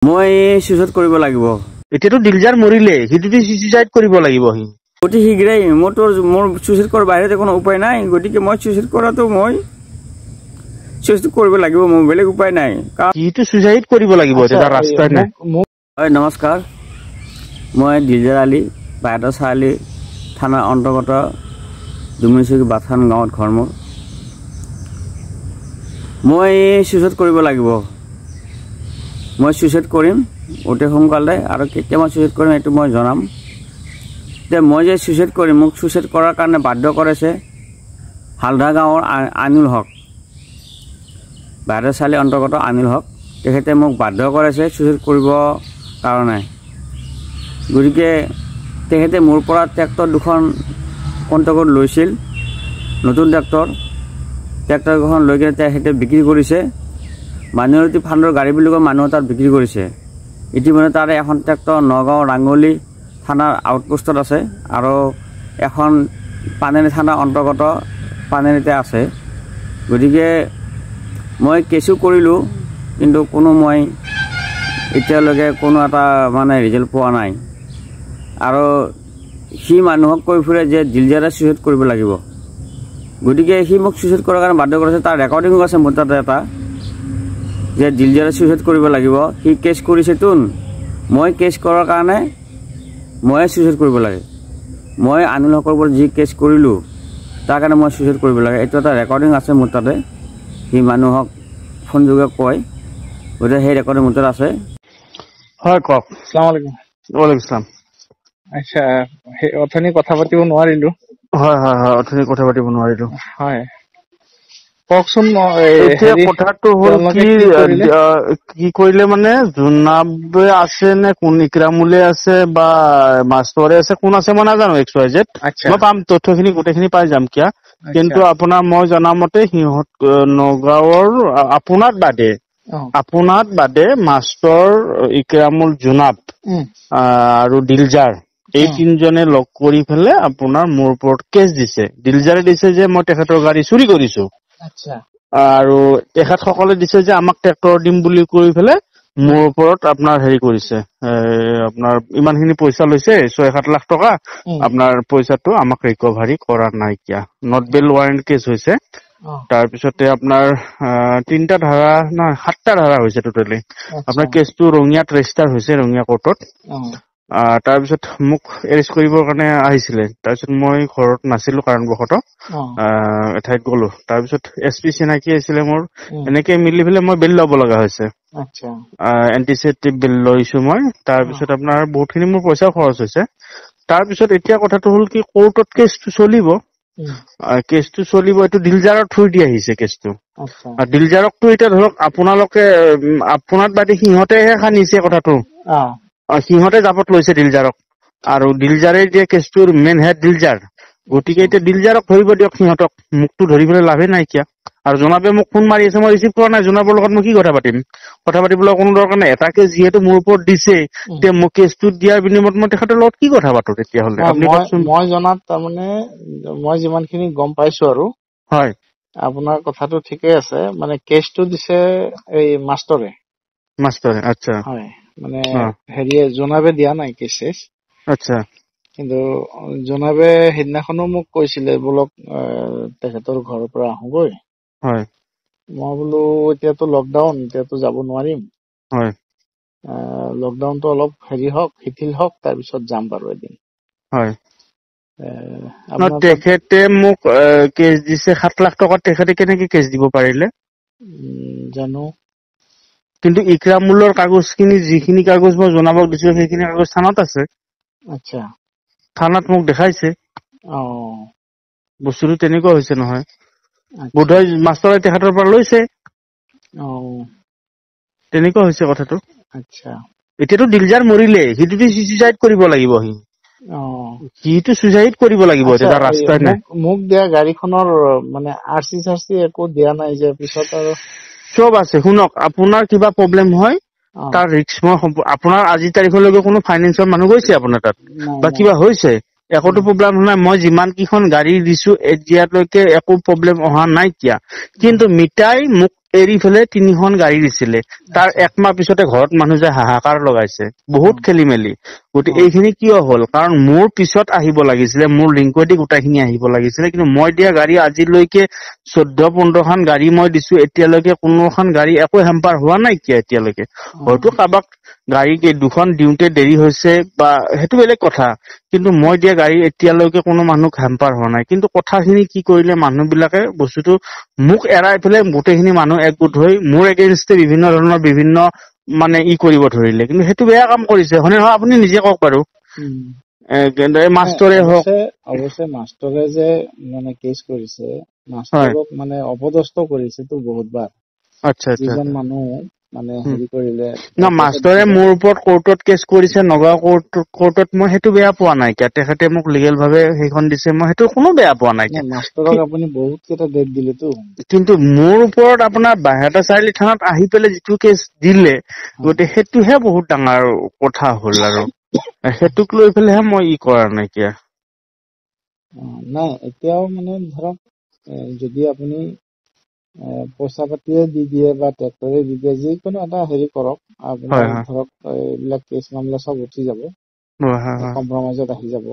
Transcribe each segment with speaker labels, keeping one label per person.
Speaker 1: মই সুইসাইড কৰিব লাগিব।
Speaker 2: এতিয়াতো দিলজাৰ মৰিলে, সিটোতো সুইসাইড কৰিব লাগিব।
Speaker 1: অতি শীঘ্ৰেই মোৰ সুইসাইড কৰাৰ বাহিৰে কোনো উপায় নাই, গতিকে মই সুইসাইড কৰাটো মই সুইসাইড কৰিব লাগিব, মোৰ বেলেগ উপায় নাই।
Speaker 2: সিটো সুইসাইড কৰিব লাগিব, তাৰ ৰাস্তা নাই।
Speaker 1: হয়, নমস্কাৰ, মই দিলজাৰ আলী, বায়দা চাৰিআলি থানাৰ অন্তৰ্গত দুমনিচুকী বাথান গাঁৱত ঘৰ মোৰ। মই সুইসাইড কৰিব লাগিব, মই সুইসাইড কৰিম অতি সোনকালে, আৰু কেতিয়া মই সুইসাইড কৰিম এইটো মই জনাম। যে মই যে সুইসাইড কৰিম, মোক সুইসাইড কৰাৰ কাৰণে বাধ্য কৰিছে হালধা গাঁৱৰ আনিল হক, বায়দা চাৰিআলি অন্তৰ্গত আনিল হক। তেখেতে মোক বাধ্য কৰিছে সুইসাইড কৰিবৰ কাৰণে। গতিকে তেখেতে মোৰ পৰা ট্ৰেক্টৰ দুখন কণ্ট্ৰেক্টত লৈছিল, নতুন ট্ৰেক্টৰখন লৈ কিনে তেখেতে বিক্ৰী কৰিছে। মাইনৰিটি ফাণ্ডৰ গাড়ীবিলাকৰ মানুহ তাত বিক্ৰী কৰিছে। ইতিমধ্যে তাৰে এখন ট্ৰেক্টৰ নগাঁও ৰাঙলী থানাৰ আউটপোষ্টত আছে, আৰু এখন পানেৰী থানাৰ অন্তৰ্গত পানেৰীতে আছে। গতিকে মই কেছো কৰিলোঁ, কিন্তু মই এতিয়ালৈকে কোনো এটা ৰিজাল্ট পোৱা নাই। আৰু সি মানুহক কৈ ফুৰে যে দিলজাৰে সুইচাইড কৰিব লাগিব। গতিকে সি মোক সুইচাইড কৰাৰ কাৰণে বাধ্য কৰিছে। তাৰ ৰেকৰ্ডিঙো আছে মোৰ তাতে এটা, যে দিলজাৰে সুইচাইড কৰিব লাগিব। সি কেছ কৰিছেতোন, মই কেছ কৰাৰ কাৰণে ময়ে সুইচাইড কৰিব লাগে। মই আনিল হকৰ ওপৰত যি কেছ কৰিলোঁ তাৰ কাৰণে মই সুইচাইড কৰিব লাগে, এইটো এটা ৰেকৰ্ডিং আছে মোৰ তাতে। সি মানুহক ফোনযোগে কয়, গতিকে সেই ৰেকৰ্ডিং মোৰ তাত আছে।
Speaker 2: হয়, কওক।
Speaker 3: আসসালামু আলাইকুম।
Speaker 2: ওয়ালাইকুম আসসালাম।
Speaker 3: আচ্ছা, অথনি কথা পাতিব নোৱাৰিলো।
Speaker 2: হয় হয় হয়, অথনি কথা পাতিব নোৱাৰিলো।
Speaker 3: হয়, কওকচোন।
Speaker 2: এতিয়া কথাটো হ'ল কি কৰিলে, মানে জোনাবে আছে নে কোন ইকৰামুলে আছে বা মাষ্টৰে আছে, কোন আছে মই নাজানো XYZ। মই পাম তথ্যখিনি, গোটেইখিনি পাই যাম কিয়া। কিন্তু আপোনাৰ মই জনা মতে সিহঁত নগাঁৱৰ আপোনাৰ বাদে মাষ্টৰ, ইকৰামুল, জোনাব আৰু দিলজাৰ, এই তিনিজনে লগ কৰি পেলাই আপোনাৰ মোৰ ওপৰত কেছ দিছে। দিলজাৰে দিছে যে মই তেখেতৰ গাড়ী চুৰি কৰিছো, আৰু তেখেতসকলে দিছে যে আমাক ট্ৰেক্টৰ দিম বুলি কৈ পেলাই মোৰ ওপৰত আপোনাৰ হেৰি কৰিছে, আপোনাৰ ইমানখিনি পইচা লৈছে, 6-7 লাখ টকা। আপোনাৰ পইচাটো আমাক ৰিকভাৰী কৰা নাইকিয়া, নট বেল ৱাৰেণ্ট কেছ হৈছে। তাৰপিছতে আপোনাৰ 3টা ধাৰা, 7টা ধাৰা হৈছে টোটেলি। আপোনাৰ কেছটো ৰঙিয়াত ৰেজিষ্টাৰ হৈছে, ৰঙিয়া কোৰ্টত। তাৰপিছত মোক এৰেষ্ট কৰিবৰ কাৰণে আহিছিলে। তাৰপিছত মই ঘৰত নাছিলো কাৰণবশতঃ, এঠাইত গলো। তাৰপিছত SP চিনাকি আছিলে মোৰ, এনেকে মিলি পেলাই মই বেল ল'ব লগা হৈছে। এন্টিচেপ্টিভ বেল লৈছো মই। তাৰপিছত আপোনাৰ বহুতখিনি মোৰ পইচাও খৰচ হৈছে। তাৰপিছত এতিয়া কথাটো হ'ল কি, কোৰ্টত কেছটো চলিব। এইটো দিলজাৰৰ থ্ৰু দি আহিছে কেছটো। দিলজাৰকতো এতিয়া ধৰক আপোনালোকে, আপোনাত বাদে সিহঁতেহে খানিছে কথাটো। সিহঁতে জাপত লৈছে দিলজাৰক, আৰু দিলজাৰে এতিয়া কেছটোৰ মেইন হেড দিলজাৰ। গতিকে এতিয়া দিলজাৰক ধৰিব দিয়ক সিহঁতক, মোকতো ধৰিবলৈ লাভে নাইকিয়া। আৰু জোনাবে মোক ফোন মাৰি আছে, মই ৰিচিভ কৰা নাই। জোনাবৰ লগত মই কি কথা পাতিম? কথা পাতিবলৈ কোনো দৰকাৰ নাই। এটা কেছ যিহেতু মোৰ ওপৰত দিছে, এতিয়া মোক কেছটো দিয়াৰ বিনিময়ত মই তেখেতৰ লগত কি কথা পাতো তেতিয়াহ'লে?
Speaker 3: মই জনাত তাৰমানে মই যিমানখিনি গম পাইছো আৰু, হয়, আপোনাৰ কথাটো ঠিকেই আছে। মানে কেছটো দিছে এই মাষ্টৰে।
Speaker 2: আচ্ছা,
Speaker 3: হয়, মানে হেৰিয়ে জোনাবে দিয়া নাই কেছ।
Speaker 2: আচ্ছা।
Speaker 3: কিন্তু জোনাবে সেইদিনাখনো মোক কৈছিলে, বোলক তেখেতৰ ঘৰৰ পৰা আহোগৈ।
Speaker 2: হয়,
Speaker 3: মই বোলো এতিয়াতো লকডাউন, এতিয়াতো যাব নোৱাৰিম।
Speaker 2: হয়,
Speaker 3: লকডাউনটো অলপ হেৰি হওক, শিথিল হওক, তাৰপিছত যাম বাৰু এদিন।
Speaker 2: হয়, তেখেতে মোক কেছ দিছে 7 লাখ টকা। তেখেতে কেনেকে কেছ দিব পাৰিলে
Speaker 3: জানো।
Speaker 2: কিন্তু ইকৰামুলৰ কাগজখিনি, যিখিনি কাগজ মই জনাবক দিছো, সেইখিনি কাগজ থানাত আছে।
Speaker 3: আচ্ছা,
Speaker 2: থানাত মোক দেখাইছে। বস্তুটো তেনেকুৱা হৈছে নহয়। বোধহয় মাষ্টৰে তেখেতৰ পৰা লৈছে, তেনেকুৱা হৈছে কথাটো।
Speaker 3: আচ্ছা,
Speaker 2: এতিয়াতো দিলজাৰ মৰিলে, সিটোতো সুইচাইড কৰিব লাগিব। সিটো সুইচাইড কৰিব লাগিব, তাৰ ৰাস্তা নাই।
Speaker 3: মোক দিয়া গাড়ীখনৰ মানে RC একো দিয়া নাই যে, পিছত আৰু
Speaker 2: চব আছে। শুনক, আপোনাৰ কিবা প্ৰব্লেম হয়, তাৰ ৰিস্ক মই আপোনাৰ আজিৰ তাৰিখলৈকে কোনো ফাইনেন্সৰ মানুহ গৈছে আপোনাৰ তাত বা কিবা হৈছে? একোটো প্ৰব্লেম নাই। মই যিমান কেইখন গাড়ী দিছো এতিয়ালৈকে একো প্ৰব্লেম অহা নাই কিয়া। কিন্তু মিটাই মোক এৰি ফেলে 3খন গাড়ী দিছিলে তাৰ একমাহ পিছতে ঘৰত মানুহ যে হাহাকাৰ লগাইছে বহুত খেলি মেলি গতি এইখিনি কিয় হ'ল কাৰণ মোৰ পিছত আহিব লাগিছিলে মোৰ লিংকদি গোটাখিনি আহিব লাগিছিলে কিন্তু মই দিয়া গাড়ী আজিলৈকে 14-15খন গাড়ী মই দিছো এতিয়ালৈকে কোনোখন গাড়ী একো হেম্পাৰ হোৱা নাই কি এতিয়ালৈকে হয়তো কাবাক গাড়ী দুখন দিওঁতে দেৰি হৈছে বা হেতু বেলেগ কথা কিন্তু মই দিয়া গাড়ী এতিয়ালৈকে কোনো মানুহ হেম্পাৰ হোৱা নাই কিন্তু কথাখিনি কি কৰিলে মানুহবিলাকে বস্তুটো মুখ এৰাই ফেলে গোটেইখিনি মানুহ একগোট হৈ মোৰ এগেইনষ্টে বিভিন্ন ধৰণৰ বিভিন্ন মানে কৰিব ধৰিলে কিন্তু হেতু বেয়া কাম কৰিছে হনে নহয় আপুনি নিজে কওক বাৰু মাষ্টৰে হওক
Speaker 3: অৱশ্যে মাষ্টৰে যে মানে কেছ কৰিছে মাষ্টৰক মানে অপদস্থ কৰিছে তো বহুতবাৰ
Speaker 2: আচ্ছা আচ্ছা
Speaker 3: যিজন মানুহ মানে হেৰি কৰিলে
Speaker 2: না মাষ্টৰে মোৰ ওপৰত কোৰ্টত কেছ কৰিছে নগাঁও কোৰ্টত মই হেতু বেয়া পোৱা নাই কি তেখেতে মোক লিগেল ভাবে সেইখন দিছে মই হেতু কোনো বেয়া পোৱা নাই কি
Speaker 3: মাষ্টৰক আপুনি বহুত কেটা ডেট দিলে তো
Speaker 2: কিন্তু মোৰ ওপৰত আপোনাৰ বাহেটা চাৰিলি থানাত আহি পেলে যিটো কেছ দিলে গতে হেতুহে বহুত ডাঙৰ কথা হ'ল আৰু হেতুক লৈ ফেলেহে মই কৰা নাই কি
Speaker 3: নাই এতিয়াও মানে ধৰক যদি আপুনি পইচা পাতিয়ে দি দিয়ে বা ট্ৰেক্টৰে দি দিয়ে যিকোনো এটা হেৰি কৰক আপোনাৰ ধৰক এইবিলাক কেছ মামলা সব উঠি যাব কম্প্ৰমাইজত আহি যাব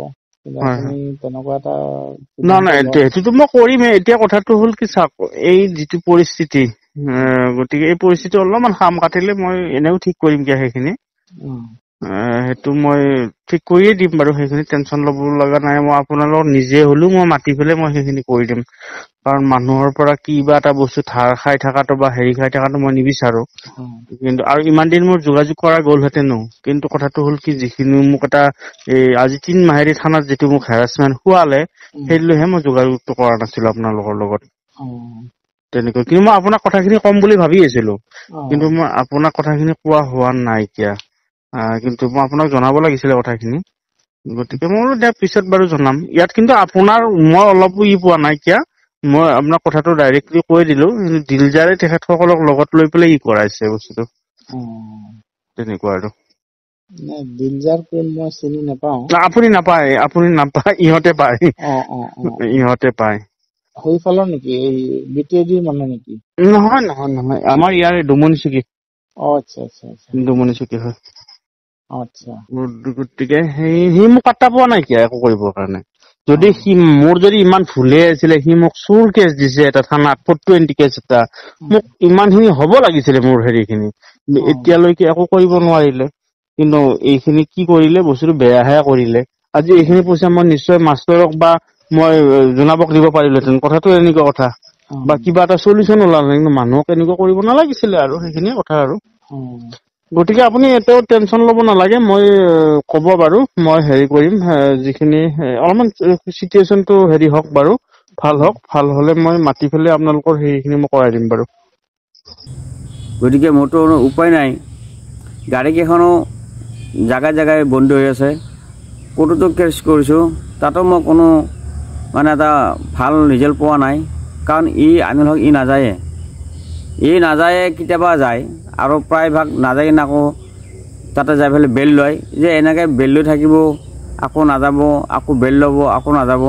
Speaker 3: কিন্তু আপুনি তেনেকুৱা এটা
Speaker 2: নাই এইটোতো মই কৰিমেই এতিয়া কথাটো হ'ল কি চাওক এই যিটো পৰিস্থিতি গতিকে এই পৰিস্থিতি অলপমান খাম কাটিলে মই এনেও ঠিক কৰিম কি সেইখিনি হেতু মই ঠিক কৰিয়ে দিম বাৰু সেইখিনি টেনচন ল'ব লগা নাই মই আপোনালোক নিজে হলেও মই মাতি ফেলে মই সেইখিনি কৰি দিম কাৰণ মানুহৰ পৰা কিবা এটা বস্তু ধাৰ খাই থাকাটো বা হেৰি খাই থাকাটো মই নিবিচাৰো কিন্তু আৰু ইমান দিন মোৰ যোগাযোগ কৰা গ'লহেতেনো কিন্তু কথাটো হ'ল কি যিখিনি মোক এটা আজি 3 মাহেৰি থানাত যেটো মোক হেৰাসমেন্ট হোৱালে সেইলৈহে মই যোগাযোগটো কৰা নাছিলো আপোনালোকৰ লগত তেনেকৈ কিন্তু মই আপোনাক কথাখিনি কম বুলি ভাবি আছিলো কিন্তু মই আপোনাক কথাখিনি কোৱা হোৱা নাই কিয়া কিন্তু মই আপোনাক জনাব লাগিছিলে কথাখিনি গতিকে মই পিছত বাৰু জনাম ইয়াত কিন্তু আপোনাৰ মই অলপো পোৱা নাই কিয়া মই আপোনাক কথাটো ডাইৰেক্টলি কৈ দিলো ডিলজাৰে তেখেতসকলক লগত লৈ পেলাই কৰাইছে বস্তুটো তেনেকুৱা আৰু
Speaker 3: ডিলজাৰ কোন মই চিনি নাপাও
Speaker 2: আপুনি নাপায় ইহঁতে পায় ইহঁতে পায়
Speaker 3: সেইফালৰ নেকি এই বিটিএডি মানুহ নেকি
Speaker 2: নহয় আমাৰ ইয়াৰে ডুমনিচুকি
Speaker 3: আচ্ছা আচ্ছা আচ্ছা
Speaker 2: ডুমনিচুকি হয়
Speaker 3: আচ্ছা
Speaker 2: গতিকে সি মোক পাত্তা পোৱা নাই কিয়া একো কৰিবৰ কাৰণে যদি মোৰ যদি ইমান ভুলে আছিলে সি মোক চুৰ কেছ দিছে এটা থানাত 420 কেছ এটা মোক ইমানখিনি হ'ব লাগিছিলে মোৰ হেৰিখিনি এতিয়ালৈকে একো কৰিব নোৱাৰিলে কিন্তু এইখিনি কি কৰিলে বস্তুটো বেয়াহে কৰিলে আজি এইখিনি পইচা মই নিশ্চয় মাষ্টৰক বা মই জনাবক দিব পাৰিলোহেঁতেন কথাটো এনেকুৱা কথা বা কিবা এটা সলিউশন ওলালে কিন্তু মানুহক এনেকুৱা কৰিব নালাগিছিলে আৰু সেইখিনিয়ে কথা আৰু গতিকে আপুনি এটাও টেনচন ল'ব নালাগে মই ক'ব বাৰু মই হেৰি কৰিম যিখিনি অলপমান সিচুৱেশনটো হেৰি হওক বাৰু ভাল হওক ভাল হলে মই মাতি ফেলে আপোনালোকৰ হেৰিখিনি মই কৰাই দিম বাৰু
Speaker 1: গতিকে মোৰতো উপায় নাই গাড়ী কেইখনো জাগায় জাগায় বন্ধ হৈ আছে কোটোতো কেছ কৰিছোঁ তাতো মই কোনো মানে এটা ভাল ৰিজাল্ট পোৱা নাই কাৰণ আনিল হক নাযায়ে কেতিয়াবা যায় আৰু প্ৰায়ভাগ নাযায় নাকো তাতে যাই ফেলে বেল লয় যে এনেকৈ বেল লৈ থাকিব আকৌ নাযাব আকৌ বেল ল'ব আকৌ নাযাব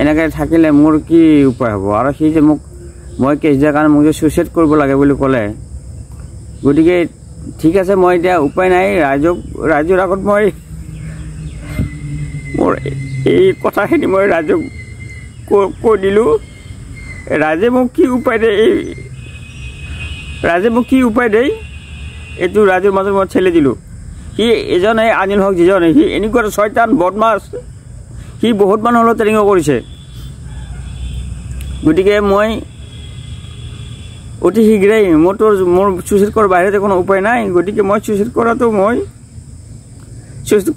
Speaker 1: এনেকৈ থাকিলে মোৰ কি উপায় হ'ব আৰু সি যে মই কেছ দিয়াৰ কাৰণে মোক যে ছুইচাইড কৰিব লাগে বুলি ক'লে গতিকে ঠিক আছে মই এতিয়া উপায় নাই ৰাইজৰ আগত মই মোৰ এই কথাখিনি মই ৰাইজক কৈ দিলোঁ ৰাইজে মোক কি উপায় দেই এইটো ৰাইজৰ মাজত মই ঠেলি দিলোঁ সি এজনে আনিল হক যিজনে সি এনেকুৱা ছয়টান বদমাছ সি বহুত মানুহলৈ ট্ৰেইনিং কৰিছে গতিকে মই অতি শীঘ্ৰেই মোৰ ছুইচাইড কৰাৰ বাহিৰে কোনো উপায় নাই গতিকে মই ছুইচাইড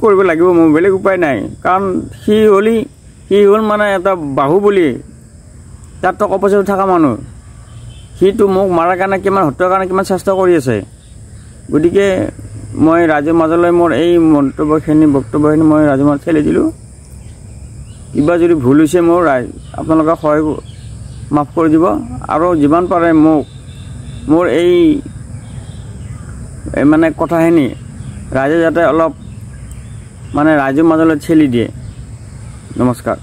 Speaker 1: কৰিব লাগিব মোৰ বেলেগ উপায় নাই কাৰণ সি হ'ল মানে এটা বাহুবলী তাত টকা পইচা থকা মানুহ সিটো মোক মাৰাৰ কাৰণে হত্যাৰ কাৰণে কিমান চেষ্টা কৰি আছে গতিকে মই ৰাইজৰ মাজলৈ মোৰ এই বক্তব্যখিনি মই ৰাইজৰ মাজত ঠেলি দিলোঁ কিবা যদি ভুল হৈছে মোৰ আপোনালোকে মাফ কৰি দিব আৰু যিমান পাৰে মোৰ এই মানে কথাখিনি ৰাইজে যাতে অলপ মানে ৰাইজৰ মাজলৈ ঠেলি দিয়ে নমস্কাৰ